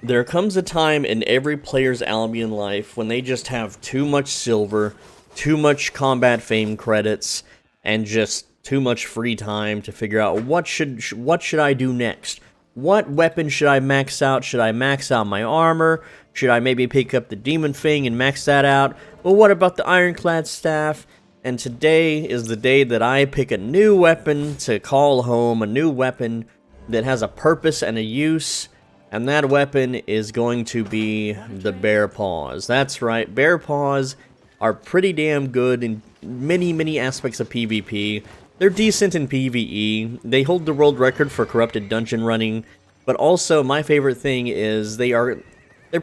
There comes a time in every player's Albion life when they just have too much silver, too much combat fame credits, and just too much free time to figure out what should I do next. What weapon should I max out? Should I max out my armor? Should I maybe pick up the demon thing and max that out? But what about the ironclad staff? And today is the day that I pick a new weapon to call home, a new weapon that has a purpose and a use. And that weapon is going to be the bear paws. That's right, bear paws are pretty damn good in many aspects of PvP. They're decent in PvE. They hold the world record for corrupted dungeon running. But also, my favorite thing is they're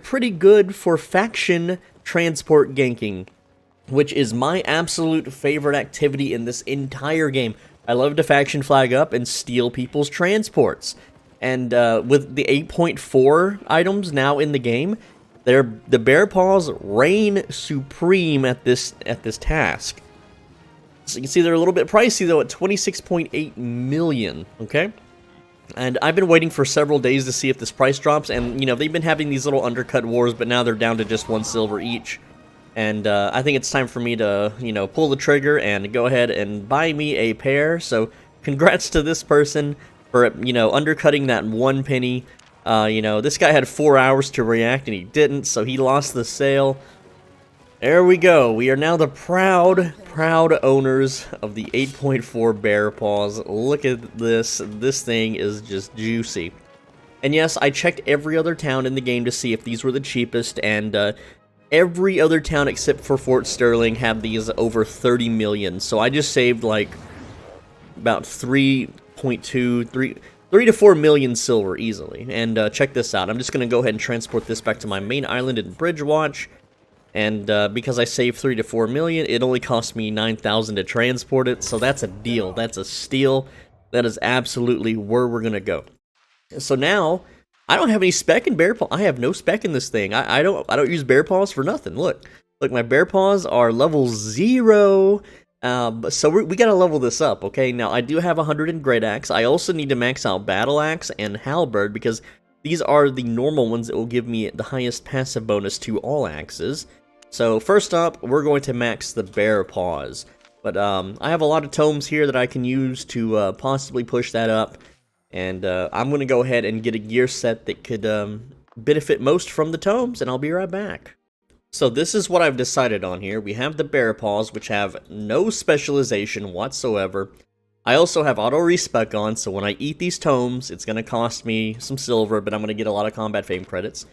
pretty good for faction transport ganking, which is my absolute favorite activity in this entire game. I love to faction flag up and steal people's transports. And with the 8.4 items now in the game, the bear paws reign supreme at this task. So you can see they're a little bit pricey though at 26.8 million, okay? And I've been waiting for several days to see if this price drops, and you know, they've been having these little undercut wars, but now they're down to just 1 silver each. And I think it's time for me to, you know, pull the trigger and go ahead and buy me a pair. So congrats to this person for, you know, undercutting that 1 penny. You know, this guy had 4 hours to react and he didn't, so he lost the sale. There we go. We are now the proud owners of the 8.4 bear paws. Look at this. This thing is just juicy. And yes, I checked every other town in the game to see if these were the cheapest, and every other town except for Fort Sterling have these over 30 million. So I just saved like about 3 to 4 million silver easily. And check this out. I'm just going to go ahead and transport this back to my main island in Bridgewatch. And because I saved 3 to 4 million, it only cost me 9,000 to transport it. So that's a deal. That's a steal. That is absolutely where we're going to go. So now, I don't have any spec in bear paw. I have no spec in this thing. I don't use bear paws for nothing. Look, my bear paws are level 0. So we gotta level this up, okay? Now, I do have 100 in Great Axe. I also need to max out Battle Axe and Halberd, because these are the normal ones that will give me the highest passive bonus to all axes. So, first up, we're going to max the bear paws. But, I have a lot of tomes here that I can use to, possibly push that up. And, I'm gonna go ahead and get a gear set that could, benefit most from the tomes, and I'll be right back. So this is what I've decided on here. We have the bear paws, which have no specialization whatsoever. I also have auto respec on, so when I eat these tomes, it's going to cost me some silver, but I'm going to get a lot of combat fame credits.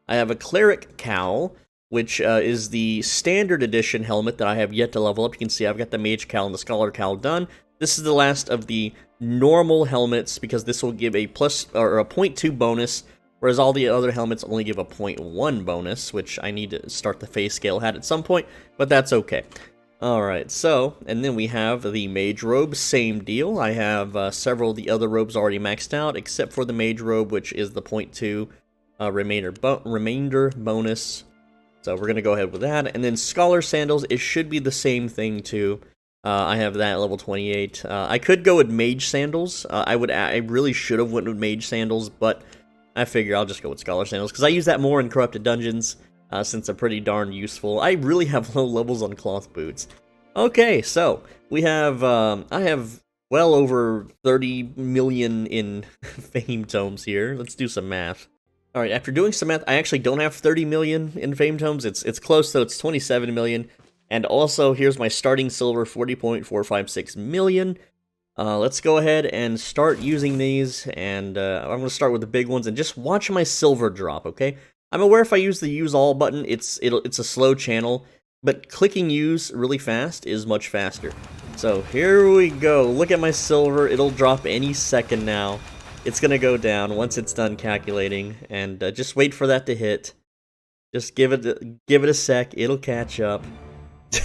I have a cleric cowl, which is the standard edition helmet that I have yet to level up. You can see I've got the mage cowl and the scholar cowl done. This is the last of the normal helmets, because this will give a plus or a 0.2 bonus, whereas all the other helmets only give a 0.1 bonus, which I need to start the phase scale hat at some point, but that's okay. Alright, so, and then we have the mage robe, same deal. I have several of the other robes already maxed out, except for the mage robe, which is the 0.2 remainder bonus. So we're going to go ahead with that. And then scholar sandals, it should be the same thing too. I have that at level 28. I could go with mage sandals. I really should have went with mage sandals, but I figure I'll just go with scholar sandals, because I use that more in corrupted dungeons, since they're pretty darn useful. I really have low levels on cloth boots. Okay, so we have, I have well over 30 million in fame tomes here. Let's do some math. Alright, after doing some math, I actually don't have 30 million in fame tomes. It's close though, it's 27 million. And also, here's my starting silver, 40.456 million. Let's go ahead and start using these, and I'm going to start with the big ones, and just watch my silver drop, okay? I'm aware if I use the use all button, it's a slow channel, but clicking use really fast is much faster. So here we go. Look at my silver. It'll drop any second now. It's going to go down once it's done calculating, and just wait for that to hit. Just give it a sec. It'll catch up.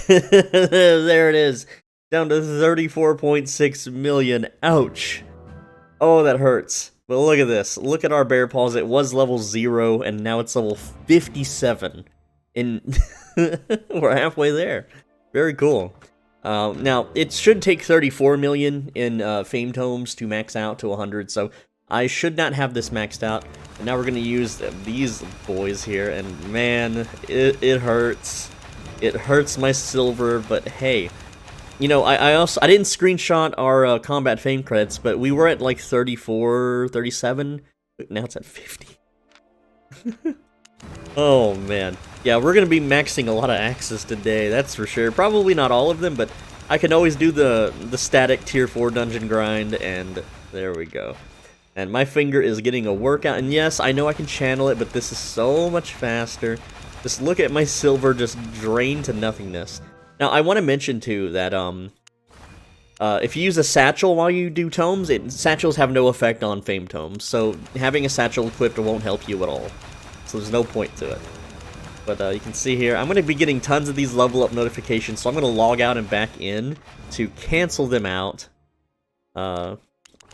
There it is. Down to 34.6 million. Ouch. Oh, that hurts. But look at this. Look at our bear paws. It was level 0, and now it's level 57. We're halfway there. Very cool. Now, it should take 34 million in fame tomes to max out to 100, so I should not have this maxed out. And now we're going to use these boys here, and man, it hurts. It hurts my silver, but hey. You know, I didn't screenshot our combat fame credits, but we were at like 34, 37. Now it's at 50. Oh man. Yeah, we're going to be maxing a lot of axes today, that's for sure. Probably not all of them, but I can always do the static tier 4 dungeon grind, and there we go. And my finger is getting a workout, and yes, I know I can channel it, but this is so much faster. Just look at my silver just drain to nothingness. Now, I want to mention, too, that if you use a satchel while you do tomes, satchels have no effect on fame tomes, so having a satchel equipped won't help you at all. So there's no point to it. But you can see here, I'm going to be getting tons of these level up notifications, so I'm going to log out and back in to cancel them out. Go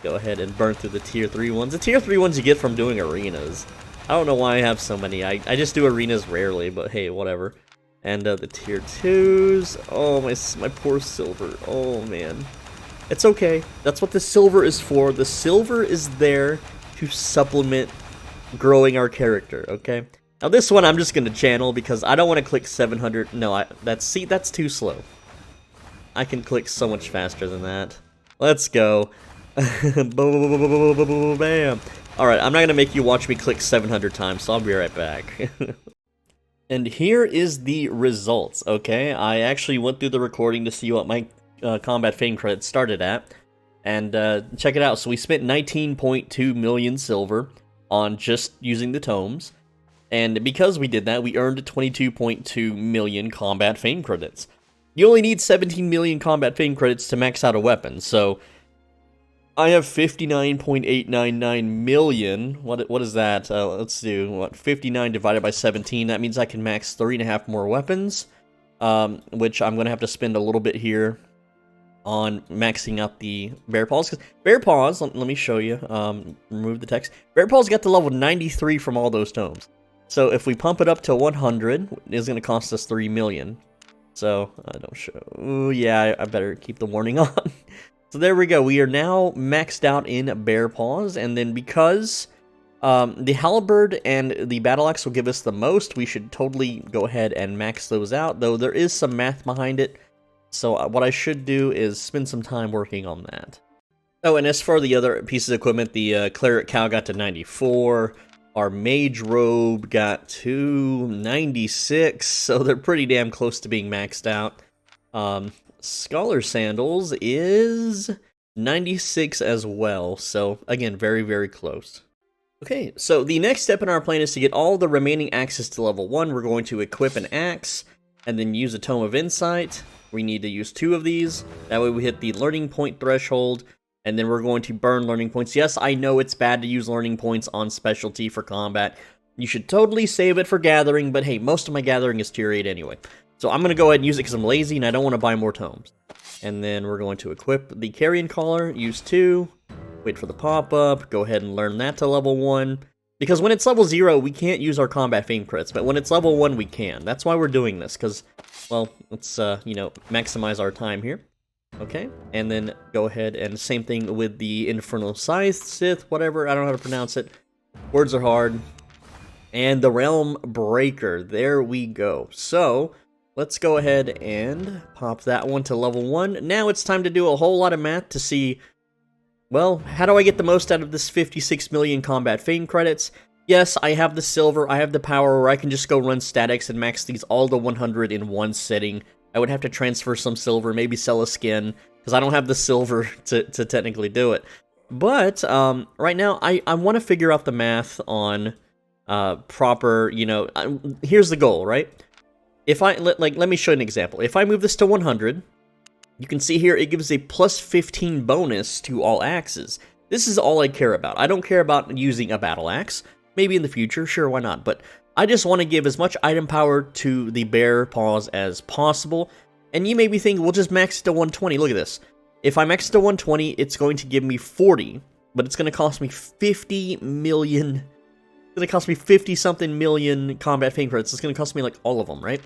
ahead and burn through the tier 3 ones. The tier 3 ones you get from doing arenas. I don't know why I have so many. I just do arenas rarely, but hey, whatever. And the tier 2s. Oh, my poor silver. Oh, man. It's okay. That's what the silver is for. The silver is there to supplement growing our character, okay? Now this one I'm just going to channel because I don't want to click 700. No, that's too slow. I can click so much faster than that. Let's go. Bam. Alright, I'm not going to make you watch me click 700 times, so I'll be right back. And here is the results, okay? I actually went through the recording to see what my combat fame credits started at. And check it out. So we spent 19.2 million silver on just using the tomes. And because we did that, we earned 22.2 million combat fame credits. You only need 17 million combat fame credits to max out a weapon, so I have 59.899 million. What is that? Let's do, what, 59 divided by 17. That means I can max 3.5 more weapons, which I'm going to have to spend a little bit here on maxing out the Bear Paws. Bear Paws, let me show you, remove the text. Bear Paws got to level 93 from all those tomes. So if we pump it up to 100, it's going to cost us 3 million. So, I don't show. Ooh, yeah, I better keep the warning on. So there we go. We are now maxed out in Bear Paws, and then because the Halberd and the Battle Axe will give us the most, we should totally go ahead and max those out, though there is some math behind it. So what I should do is spend some time working on that. Oh, and as for the other pieces of equipment, the Cleric Cow got to 94, our Mage Robe got to 96, so they're pretty damn close to being maxed out. Scholar Sandals is 96 as well, so again, very, very close. Okay, so the next step in our plan is to get all the remaining axes to level 1. We're going to equip an axe, and then use a Tome of Insight. We need to use 2 of these, that way we hit the learning point threshold, and then we're going to burn learning points. Yes, I know it's bad to use learning points on specialty for combat. You should totally save it for gathering, but hey, most of my gathering is tier 8 anyway. So I'm going to go ahead and use it because I'm lazy and I don't want to buy more tomes. And then we're going to equip the Carrion Collar, use 2, wait for the pop-up, go ahead and learn that to level 1. Because when it's level 0, we can't use our combat fame crits, but when it's level 1, we can. That's why we're doing this, because, well, let's, you know, maximize our time here. Okay, and then go ahead and same thing with the Infernal Scythe, whatever, I don't know how to pronounce it. Words are hard. And the Realm Breaker, there we go. So, let's go ahead and pop that one to level 1. Now it's time to do a whole lot of math to see, well, how do I get the most out of this 56 million combat fame credits? Yes, I have the silver, I have the power where I can just go run statics and max these all to 100 in one sitting. I would have to transfer some silver, maybe sell a skin, because I don't have the silver to technically do it. But, right now, I want to figure out the math on proper, you know, here's the goal, right? If I, let me show you an example. If I move this to 100, you can see here it gives a plus 15 bonus to all axes. This is all I care about. I don't care about using a battle axe. Maybe in the future, sure, why not? But I just want to give as much item power to the Bear Paws as possible. And you may be thinking, we'll just max it to 120. Look at this. If I max it to 120, it's going to give me 40, but it's going to cost me 50 million. It's going to cost me 50-something million combat fame credits. It's going to cost me, like, all of them, right?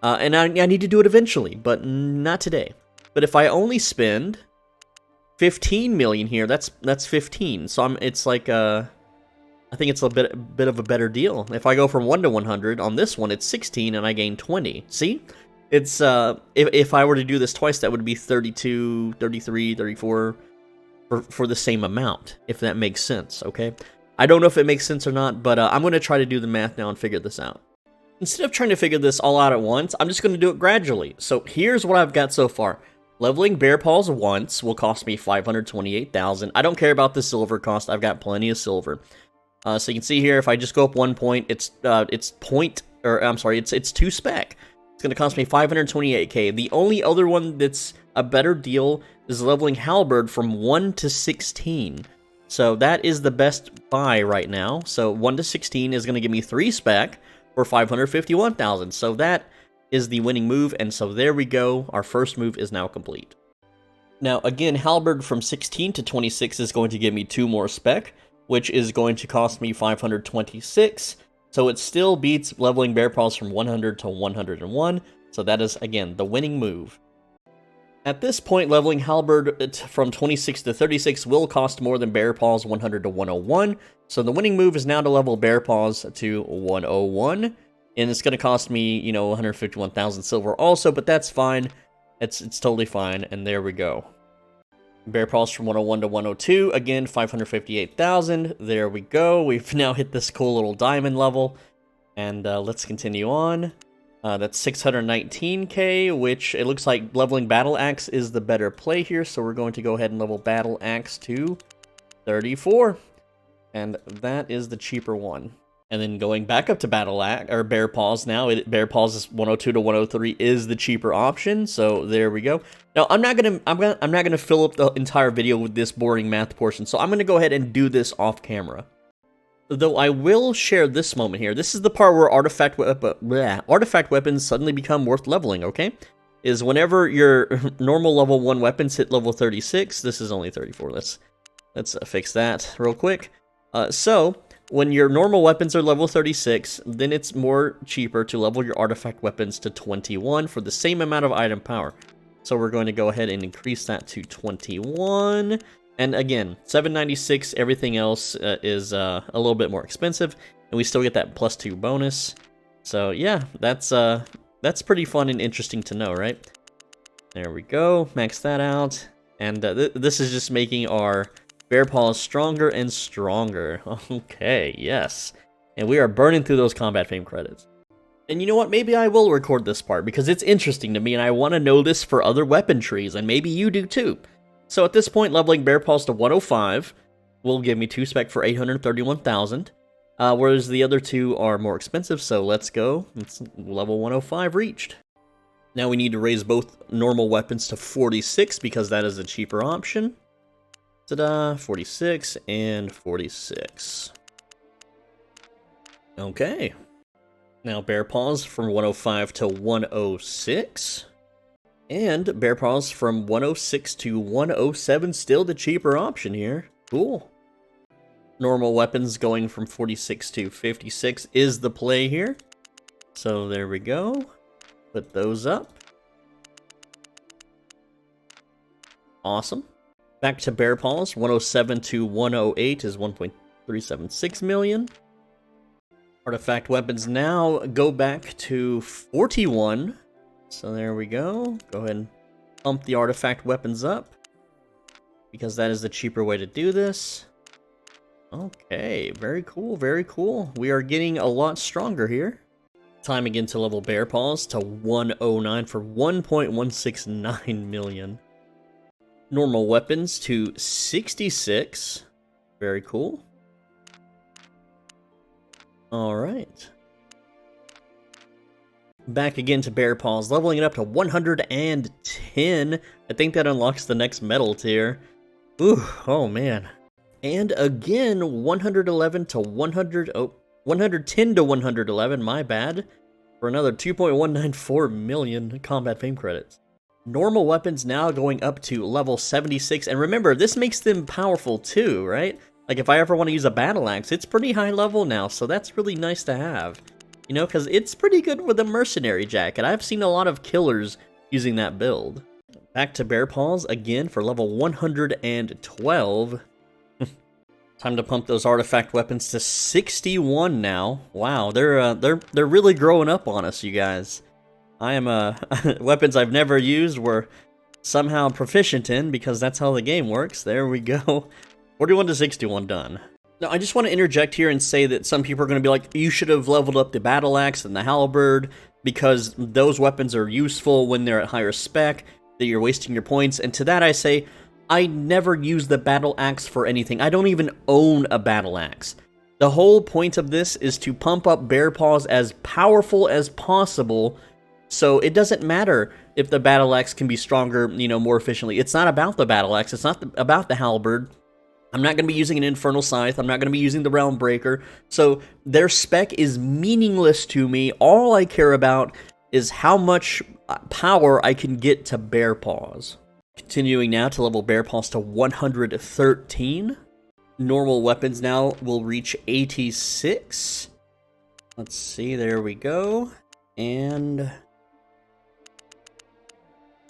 And I need to do it eventually, but not today. But if I only spend 15 million here. That's 15. So it's like I think it's a bit of a better deal. If I go from 1 to 100 on this one, it's 16 and I gain 20. See? It's if I were to do this twice, that would be 32, 33, 34 for the same amount, if that makes sense, okay? I don't know if it makes sense or not, but I'm going to try to do the math now and figure this out. Instead of trying to figure this all out at once, I'm just going to do it gradually. So here's what I've got so far. Leveling Bear Paws once will cost me 528,000. I don't care about the silver cost. I've got plenty of silver. So you can see here, if I just go up 1 point, it's 2 spec. It's going to cost me 528k. The only other one that's a better deal is leveling Halberd from 1 to 16. So that is the best buy right now. So 1 to 16 is going to give me 3 spec for 551,000. So that is the winning move, and so there we go. Our first move is now complete. Now again, Halberd from 16 to 26 is going to give me 2 more spec, which is going to cost me 526. So it still beats leveling Bear Paws from 100 to 101. So that is, again, the winning move. At this point, leveling Halberd from 26 to 36 will cost more than Bear Paws 100 to 101. So the winning move is now to level Bear Paws to 101. And it's going to cost me, 151,000 silver also, but that's fine. It's totally fine, and there we go. Bear Paws from 101 to 102, again, 558,000. There we go. We've now hit this cool little diamond level, and let's continue on. That's 619k, which it looks like leveling Battle Axe is the better play here, so we're going to go ahead and level Battle Axe to 34, and that is the cheaper one. And then going back up to Bear Paws now, Bear Paws is 102 to 103 is the cheaper option. So there we go. Now I'm not gonna fill up the entire video with this boring math portion. So I'm gonna go ahead and do this off camera. Though I will share this moment here. This is the part where artifact weapons suddenly become worth leveling. Okay, is whenever your normal level 1 weapons hit level 36. This is only 34. Let's fix that real quick. When your normal weapons are level 36, then it's cheaper to level your artifact weapons to 21 for the same amount of item power. So we're going to go ahead and increase that to 21. And again, 796, everything else is a little bit more expensive, and we still get that +2 bonus. So yeah, that's pretty fun and interesting to know, right? There we go, max that out. And this is just making our Bear Paws stronger and stronger. Okay, yes. And we are burning through those combat fame credits. And you know what? Maybe I will record this part because it's interesting to me and I want to know this for other weapon trees, and maybe you do too. So at this point, leveling Bear Paws to 105 will give me 2 spec for 831,000, whereas the other 2 are more expensive, so let's go. It's level 105 reached. Now we need to raise both normal weapons to 46 because that is a cheaper option. Ta-da, 46 and 46. Okay. Now Bear Paws from 105 to 106. And Bear Paws from 106 to 107, still the cheaper option here. Cool. Normal weapons going from 46 to 56 is the play here. So there we go. Put those up. Awesome. Back to Bear Paws, 107 to 108 is 1.376 million. Artifact weapons now go back to 41. So there we go. Go ahead and pump the artifact weapons up, because that is the cheaper way to do this. Okay, very cool, very cool. We are getting a lot stronger here. Time again to level Bear Paws to 109 for 1.169 million. Normal weapons to 66. Very cool. Alright. Back again to Bear Paws, leveling it up to 110. I think that unlocks the next metal tier. Ooh, oh man. And again, 111 to 100. Oh, 110 to 111, my bad. For another 2.194 million combat fame credits. Normal weapons now going up to level 76, and remember, this makes them powerful too, right? Like if I ever want to use a battle axe, it's pretty high level now, so that's really nice to have. You know, because it's pretty good with a mercenary jacket. I've seen a lot of killers using that build. Back to Bear Paws again for level 112. Time to pump those artifact weapons to 61 now. Wow, they're really growing up on us, you guys. I am weapons I've never used were somehow proficient in because that's how the game works. There we go. 41 to 61 done. Now, I just want to interject here and say that some people are going to be like, you should have leveled up the battle axe and the halberd because those weapons are useful when they're at higher spec, that you're wasting your points. And to that I say, I never use the battle axe for anything. I don't even own a battle axe. The whole point of this is to pump up Bear Paws as powerful as possible, so it doesn't matter if the battle axe can be stronger, you know, more efficiently. It's not about the battle axe. It's not about the halberd. I'm not going to be using an Infernal Scythe. I'm not going to be using the Realm Breaker. So their spec is meaningless to me. All I care about is how much power I can get to Bear Paws. Continuing now to level Bear Paws to 113. Normal weapons now will reach 86. Let's see, there we go. And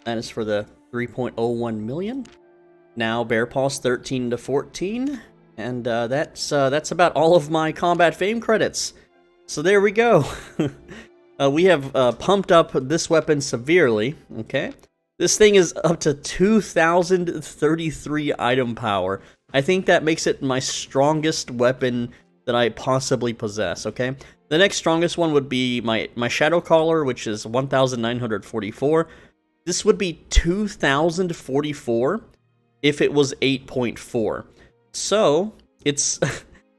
that is for the 3.01 million. Now Bear Paws 13 to 14, and that's about all of my combat fame credits. So there we go. We have pumped up this weapon severely. Okay, this thing is up to 2,033 item power. I think that makes it my strongest weapon that I possibly possess. Okay, the next strongest one would be my Shadow Caller, which is 1,944. This would be 2,044. If it was 8.4. So, it's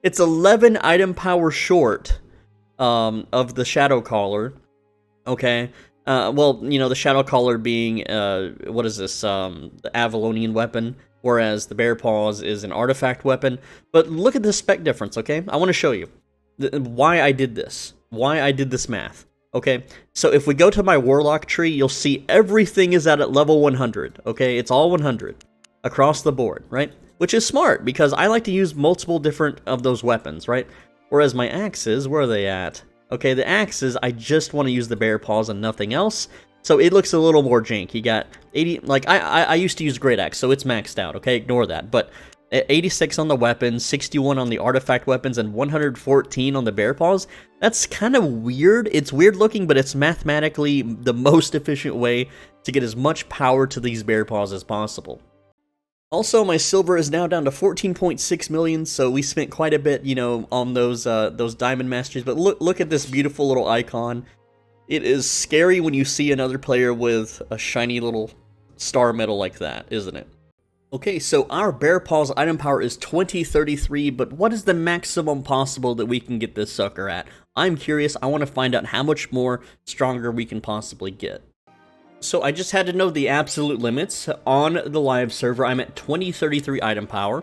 it's 11 item power short of the Shadow Caller. Okay. Well, you know, the Shadow Caller being, what is this, the Avalonian weapon, whereas the Bear Paws is an artifact weapon. But look at the spec difference, okay? I want to show you why I did this. Why I did this math. Okay, so if we go to my Warlock tree, you'll see everything is at level 100, okay? It's all 100. Across the board, right? Which is smart, because I like to use multiple different of those weapons, right? Whereas my axes, where are they at? Okay, the axes, I just want to use the Bear Paws and nothing else, so it looks a little more jank. You got 80, like, I used to use Great Axe, so it's maxed out, okay? Ignore that, but 86 on the weapons, 61 on the artifact weapons, and 114 on the Bear Paws, that's kind of weird. It's weird looking, but it's mathematically the most efficient way to get as much power to these Bear Paws as possible. Also, my silver is now down to 14.6 million, so we spent quite a bit, you know, on those Diamond Masters. But look at this beautiful little icon. It is scary when you see another player with a shiny little star medal like that, isn't it? Okay, so our Bear Paws item power is 2033, but what is the maximum possible that we can get this sucker at? I'm curious. I want to find out how much more stronger we can possibly get. So I just had to know the absolute limits. On the live server, I'm at 2033 item power.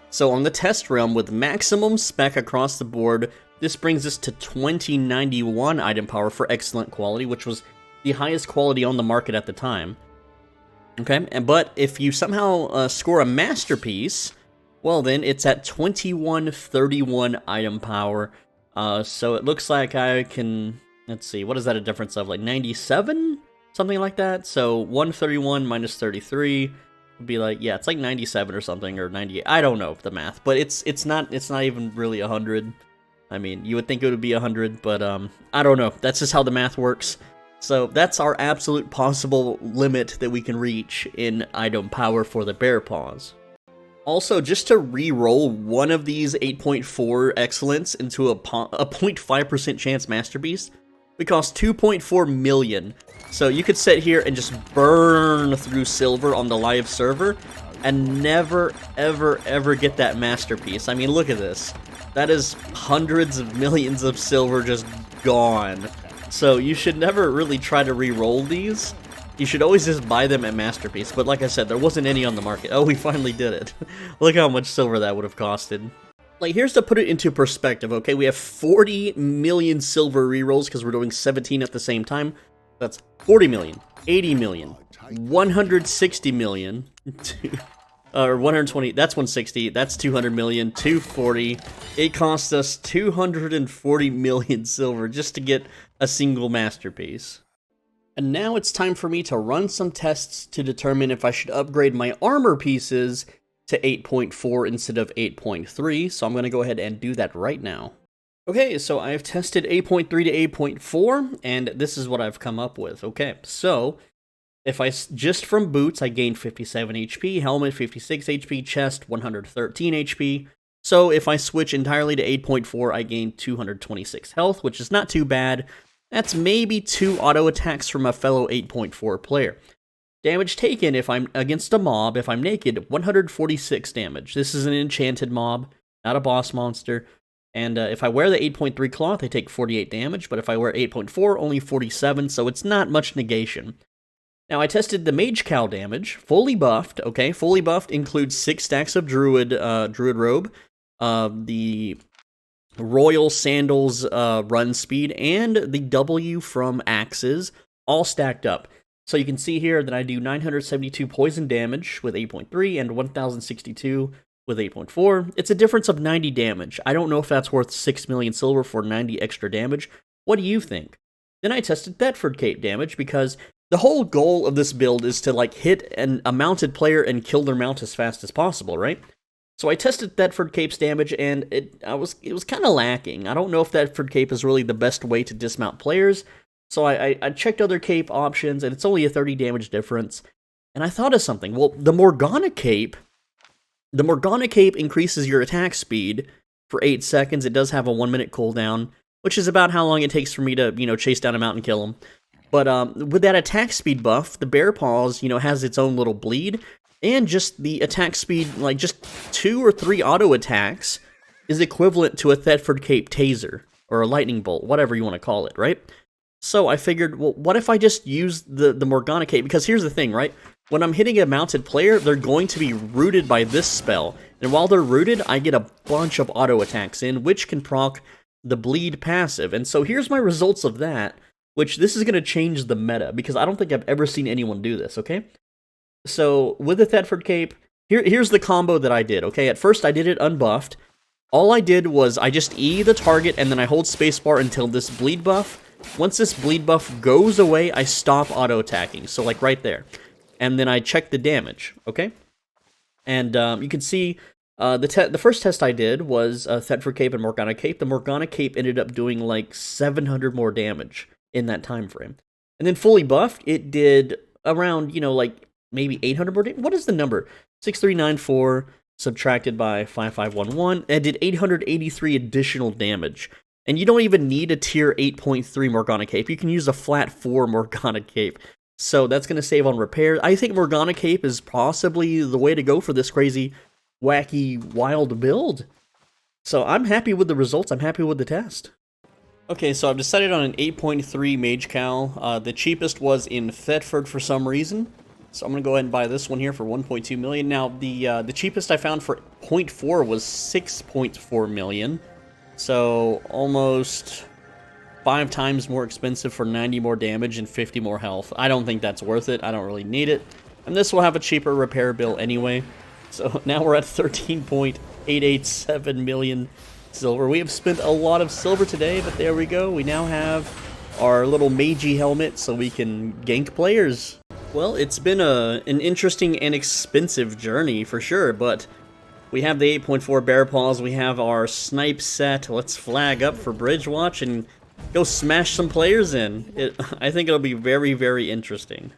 So on the test realm, with maximum spec across the board, this brings us to 2091 item power for excellent quality, which was the highest quality on the market at the time. Okay, but if you somehow score a masterpiece, well then it's at 2131 item power. So it looks like I can, let's see, what is that a difference of, like 97? Something like that. So 131 minus 33 would be like, yeah, it's like 97 or something, or 98. I don't know the math, but it's not even really 100. I mean, you would think it would be 100, but I don't know. That's just how the math works. So that's our absolute possible limit that we can reach in item power for the Bear Paws. Also, just to re-roll one of these 8.4 excellence into a 0.5% chance masterpiece, we cost 2.4 million. So you could sit here and just burn through silver on the live server and never, ever, ever get that masterpiece. I mean, look at this. That is hundreds of millions of silver just gone. So you should never really try to re-roll these. You should always just buy them at masterpiece. But like I said, there wasn't any on the market. Oh, we finally did it. Look how much silver that would have costed. Like, here's to put it into perspective, okay? We have 40 million silver rerolls because we're doing 17 at the same time. That's 40 million, 80 million, 160 million, or 120, that's 160, that's 200 million, 240. It cost us 240 million silver just to get a single masterpiece. And now it's time for me to run some tests to determine if I should upgrade my armor pieces to 8.4 instead of 8.3, so I'm going to go ahead and do that right now. Okay, so I've tested 8.3 to 8.4, and this is what I've come up with. Okay, so if just from boots, I gained 57 HP, helmet 56 HP, chest 113 HP. So if I switch entirely to 8.4, I gain 226 health, which is not too bad. That's maybe 2 auto attacks from a fellow 8.4 player. Damage taken if I'm against a mob, if I'm naked, 146 damage. This is an enchanted mob, not a boss monster. And if I wear the 8.3 cloth, I take 48 damage, but if I wear 8.4, only 47, so it's not much negation. Now, I tested the Mage Cow damage, fully buffed, okay? Fully buffed includes 6 stacks of Druid Robe, the Royal Sandals run speed, and the W from Axes, all stacked up. So you can see here that I do 972 poison damage with 8.3 and 1062 with 8.4. It's a difference of 90 damage. I don't know if that's worth 6 million silver for 90 extra damage. What do you think? Then I tested Thetford Cape damage because the whole goal of this build is to like hit a mounted player and kill their mount as fast as possible, right? So I tested Thetford Cape's damage and it was kind of lacking. I don't know if Thetford Cape is really the best way to dismount players. So I checked other cape options and it's only a 30 damage difference. And I thought of something. Well, the Morgana Cape increases your attack speed for 8 seconds. It does have a 1-minute cooldown, which is about how long it takes for me to, chase down a mount and kill him. But with that attack speed buff, the Bear Paws, has its own little bleed, and just the attack speed, like just 2 or 3 auto attacks, is equivalent to a Thetford Cape taser, or a lightning bolt, whatever you want to call it, right? So I figured, well, what if I just use the Morgana Cape? Because here's the thing, right? When I'm hitting a mounted player, they're going to be rooted by this spell. And while they're rooted, I get a bunch of auto attacks in, which can proc the bleed passive. And so here's my results of that, which this is going to change the meta, because I don't think I've ever seen anyone do this, okay? So with the Thetford Cape, here's the combo that I did, okay? At first I did it unbuffed. All I did was I just E the target, and then I hold spacebar until this bleed buff. Once this bleed buff goes away, I stop auto attacking, so like right there. And then I check the damage, okay? And you can see the first test I did was Thetford Cape and Morgana Cape. The Morgana Cape ended up doing like 700 more damage in that time frame. And then fully buffed, it did around, like maybe 800 more damage. What is the number? 6394 subtracted by 5511, and did 883 additional damage. And you don't even need a tier 8.3 Morgana Cape. You can use a flat 4 Morgana Cape. So that's going to save on repair. I think Morgana Cape is possibly the way to go for this crazy, wacky, wild build. So I'm happy with the results. I'm happy with the test. Okay, so I've decided on an 8.3 Mage Cow. The cheapest was in Thetford for some reason. So I'm going to go ahead and buy this one here for 1.2 million. Now, the cheapest I found for 0.4 was 6.4 million. So almost 5 times more expensive for 90 more damage and 50 more health. I don't think that's worth it. I don't really need it. And this will have a cheaper repair bill anyway. So now we're at 13.887 million silver. We have spent a lot of silver today, but there we go. We now have our little magey helmet so we can gank players. Well, it's been an interesting and expensive journey for sure, but we have the 8.4 Bear Paws, we have our snipe set. Let's flag up for Bridge Watch and go smash some players in. I think it'll be very, very interesting.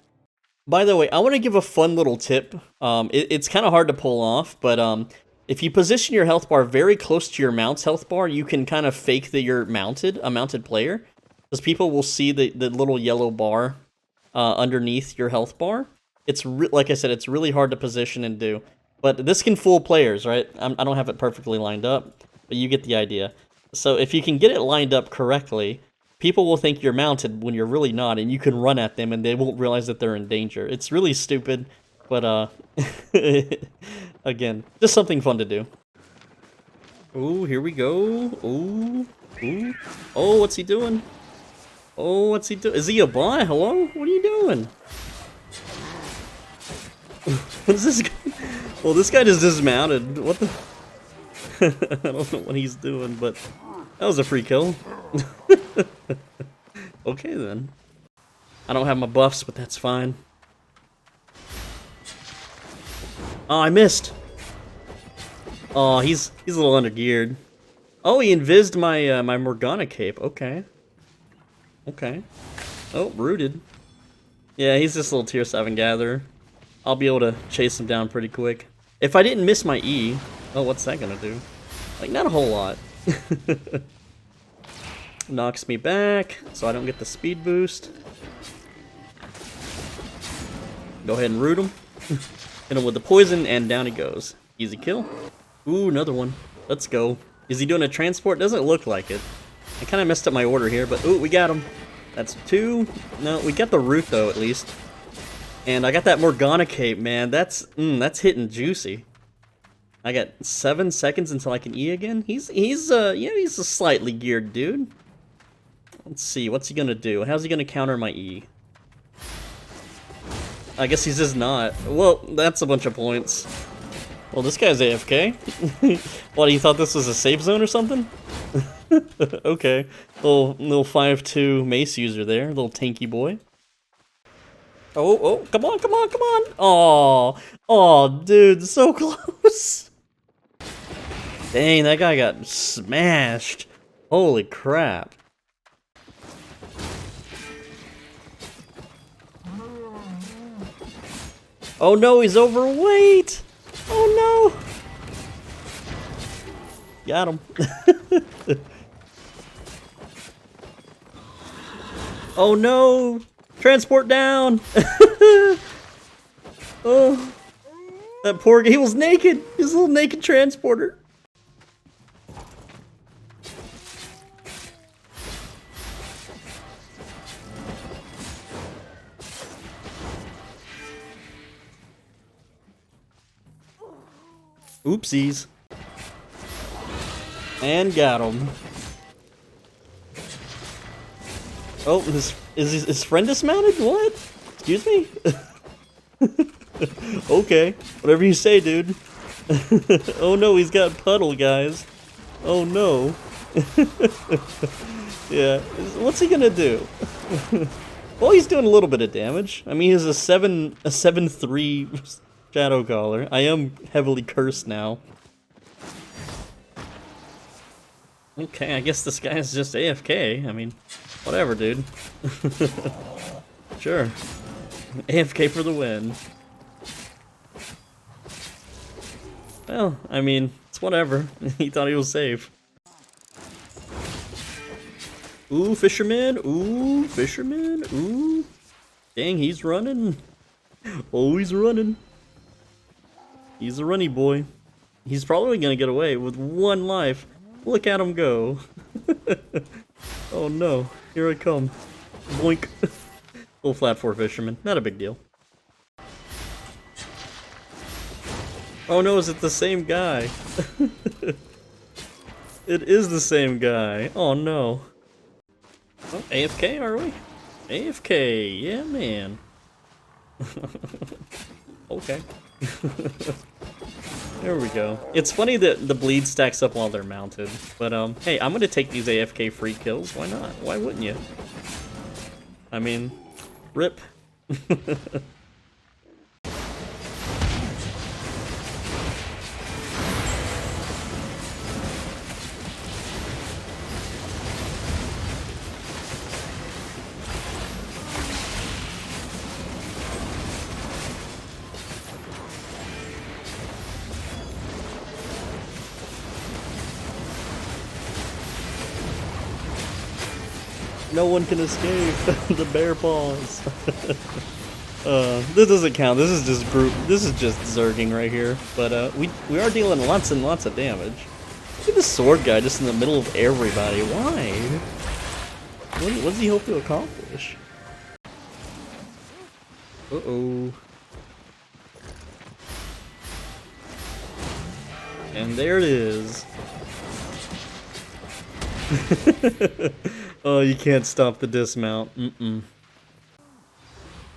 By the way, I want to give a fun little tip. It's kind of hard to pull off, but if you position your health bar very close to your mount's health bar, you can kind of fake that you're a mounted player. Because people will see the little yellow bar underneath your health bar. It's like I said, it's really hard to position and do. But this can fool players, right? I don't have it perfectly lined up, but you get the idea. So if you can get it lined up correctly, people will think you're mounted when you're really not, and you can run at them and they won't realize that they're in danger. It's really stupid, but again, just something fun to do. Oh, here we go. Oh, ooh. Oh, what's he doing? Oh, what's he doing? Is he a bot? Hello? What are you doing? What is this guy? Well, this guy just dismounted. What the? I don't know what he's doing, but that was a free kill. Okay, then. I don't have my buffs, but that's fine. Oh, I missed. Oh, he's a little undergeared. Oh, he invised my my Morgana cape. Okay. Okay. Oh, rooted. Yeah, he's this little tier 7 gatherer. I'll be able to chase him down pretty quick. If I didn't miss my E... Oh, what's that gonna do? Like, not a whole lot. Knocks me back, so I don't get the speed boost. Go ahead and root him. Hit him with the poison, and down he goes. Easy kill. Ooh, another one. Let's go. Is he doing a transport? Doesn't look like it. I kind of messed up my order here, but ooh, we got him. That's 2. No, we got the root, though, at least. And I got that Morgana cape, man. That's hitting juicy. I got 7 seconds until I can E again. He's yeah, he's a slightly geared dude. Let's see, what's he gonna do? How's he gonna counter my E? I guess he's just not. Well, that's a bunch of points. Well, this guy's AFK. What, you thought this was a safe zone or something? Okay. Little 5-2 mace user there, little tanky boy. Oh, come on, come on, come on! Oh, dude, so close! Dang, that guy got smashed. Holy crap. Oh no, he's overweight! Oh no! Got him. Oh no! Transport down! Oh, that poor guy, he was naked! His little naked transporter. Oopsies. And got him. Oh, is his friend dismounted? What? Excuse me? Okay, whatever you say, dude. Oh no, he's got puddle, guys. Oh no. Yeah, what's he gonna do? Well, he's doing a little bit of damage. I mean, he's a 7-3 Shadow Caller. I am heavily cursed now. Okay, I guess this guy is just AFK. I mean, whatever, dude. Sure. AFK for the win. Well, I mean, it's whatever. He thought he was safe. Ooh, fisherman. Ooh, fisherman. Ooh. Dang, he's running. Oh, he's running. He's a runny boy. He's probably gonna get away with 1 life. Look at him go. Oh no, here I come. Boink. Little flat 4 fisherman, not a big deal. Oh no, is it the same guy? It is the same guy. Oh no. Oh, AFK, are we? AFK, yeah man. Okay. There we go. It's funny that the bleed stacks up while they're mounted, but hey, I'm gonna take these AFK free kills. Why not? Why wouldn't you? I mean, rip. No one can escape the bear paws. This doesn't count. This is just group. This is just zerging right here. But we are dealing lots and lots of damage. Look at this sword guy just in the middle of everybody. Why? What does he hope to accomplish? Uh-oh. And there it is. Oh, you can't stop the dismount.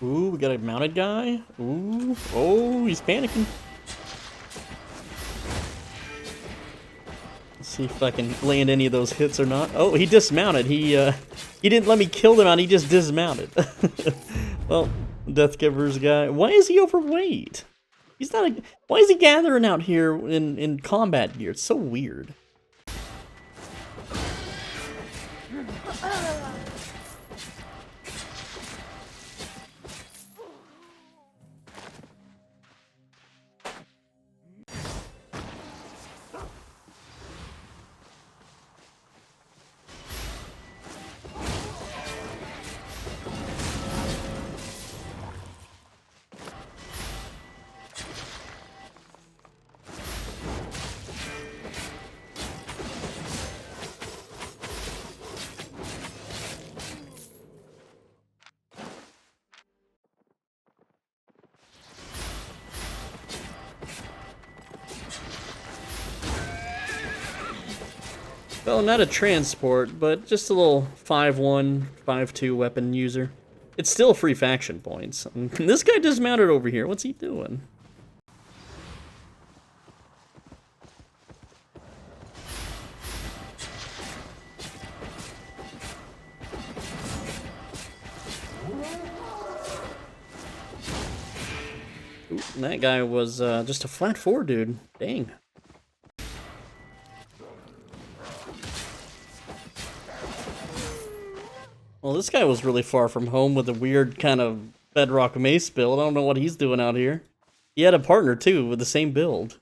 Ooh, we got a mounted guy. Ooh, oh, he's panicking. See if I can land any of those hits or not. Oh, he dismounted. He didn't let me kill him out. He just dismounted. Well, Deathgiver's guy. Why is he overweight? He's not a... Why is he gathering out here in combat gear? It's so weird. Well, not a transport, but just a little 5-1, 5-2 weapon user. It's still free faction points. This guy dismounted over here. What's he doing? Ooh, that guy was just a flat 4 dude. Dang. Well, this guy was really far from home with a weird kind of bedrock mace build. I don't know what he's doing out here. He had a partner, too, with the same build.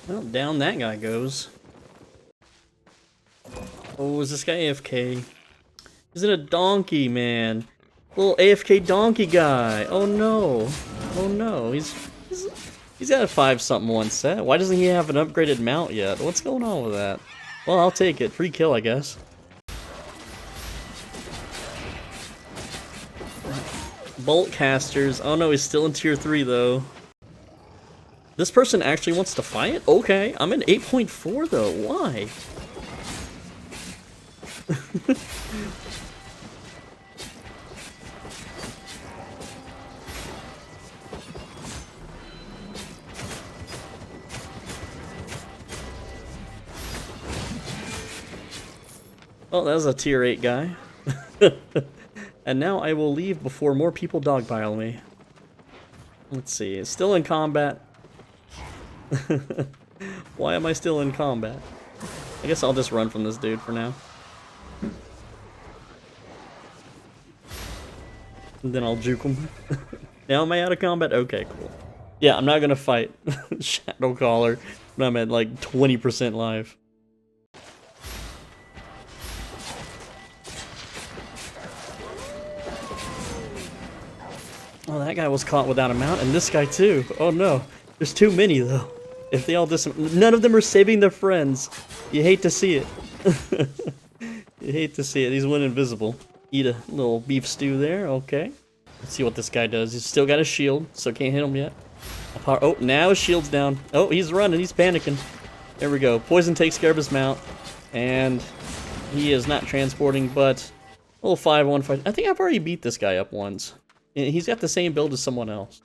Well, down that guy goes. Oh, is this guy AFK? Is it a donkey, man? Little AFK donkey guy. Oh no. Oh no. He's got a 5-something-1 set. Why doesn't he have an upgraded mount yet? What's going on with that? Well, I'll take it. Free kill, I guess. Bolt casters. Oh no, he's still in tier 3 though. This person actually wants to fight? Okay, I'm in 8.4 though. Why? Well, that was a tier 8 guy. And now I will leave before more people dogpile me. Let's see, it's still in combat. Why am I still in combat? I guess I'll just run from this dude for now. And then I'll juke him. Now am I out of combat? Okay, cool. Yeah, I'm not gonna fight Shadowcaller when I'm at like 20% life. Oh, that guy was caught without a mount, and this guy too. Oh no, there's too many though. If they all none of them are saving their friends. You hate to see it. You hate to see it. These went invisible. Eat a little beef stew there. Okay. Let's see what this guy does. He's still got a shield, so can't hit him yet. Oh, now his shield's down. Oh, he's running. He's panicking. There we go. Poison takes care of his mount, and he is not transporting, but a little 5-1 fight. I think I've already beat this guy up once. He's got the same build as someone else.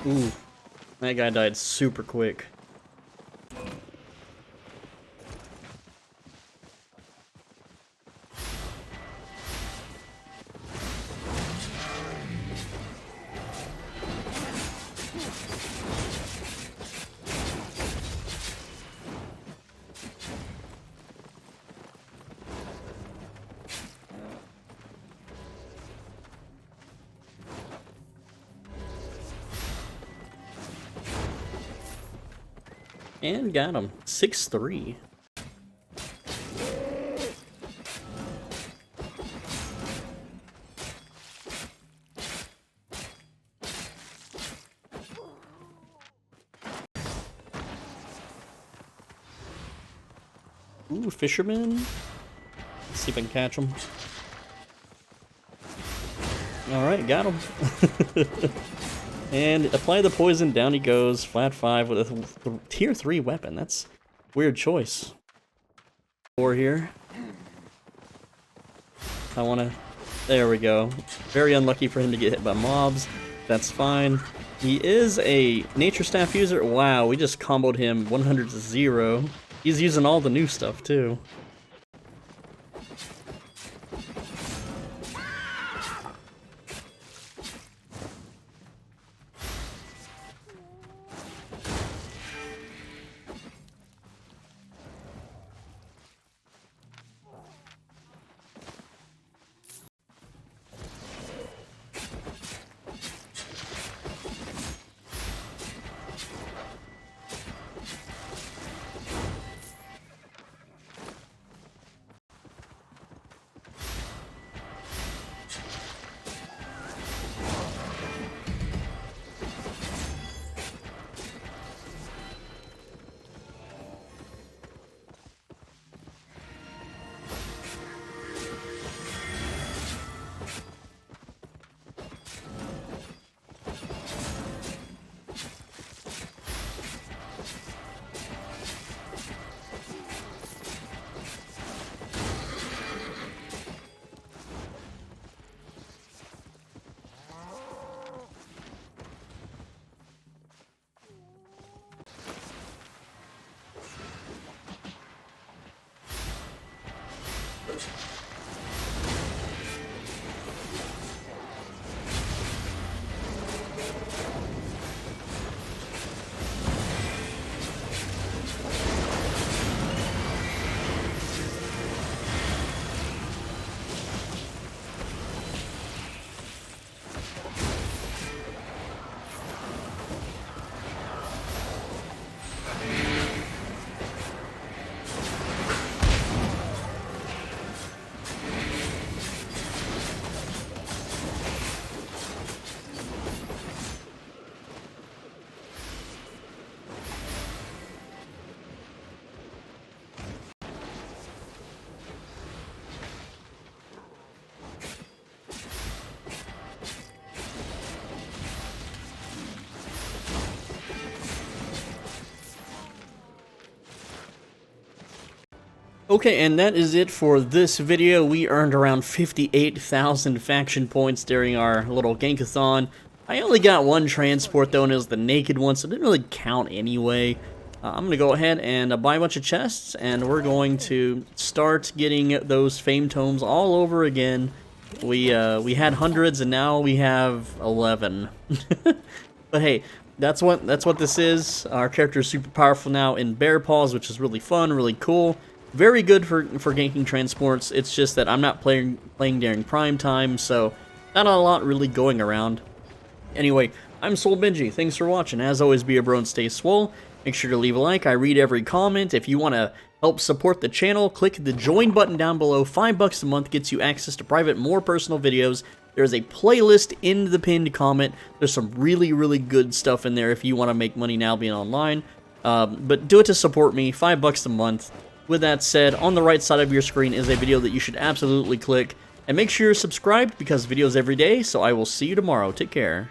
Ooh, that guy died super quick. And got him. 6-3. Ooh, fisherman. Let's see if I can catch him. Alright, got him. And apply the poison, down he goes, flat 5 with a tier 3 weapon. That's weird choice. 4 here. I wanna... There we go. Very unlucky for him to get hit by mobs. That's fine. He is a nature staff user. Wow, we just comboed him 100 to 0. He's using all the new stuff too. Okay, and that is it for this video. We earned around 58,000 faction points during our little gankathon. I only got one transport though, and it was the naked one, so it didn't really count anyway. I'm going to go ahead and buy a bunch of chests, and we're going to start getting those fame tomes all over again. We had hundreds, and now we have 11. But hey, that's what this is. Our character is super powerful now in Bear Paws, which is really fun, really cool. Very good for ganking transports. It's just that I'm not playing during prime time, so not a lot really going around. Anyway, I'm Soul Benji. Thanks for watching. As always, be a bro and stay swole. Make sure to leave a like. I read every comment. If you want to help support the channel, click the join button down below. $5 a month gets you access to private, more personal videos. There's a playlist in the pinned comment. There's some really, really good stuff in there if you want to make money in Albion Online. But do it to support me. $5 a month. With that said, on the right side of your screen is a video that you should absolutely click. And make sure you're subscribed because videos every day, so I will see you tomorrow. Take care.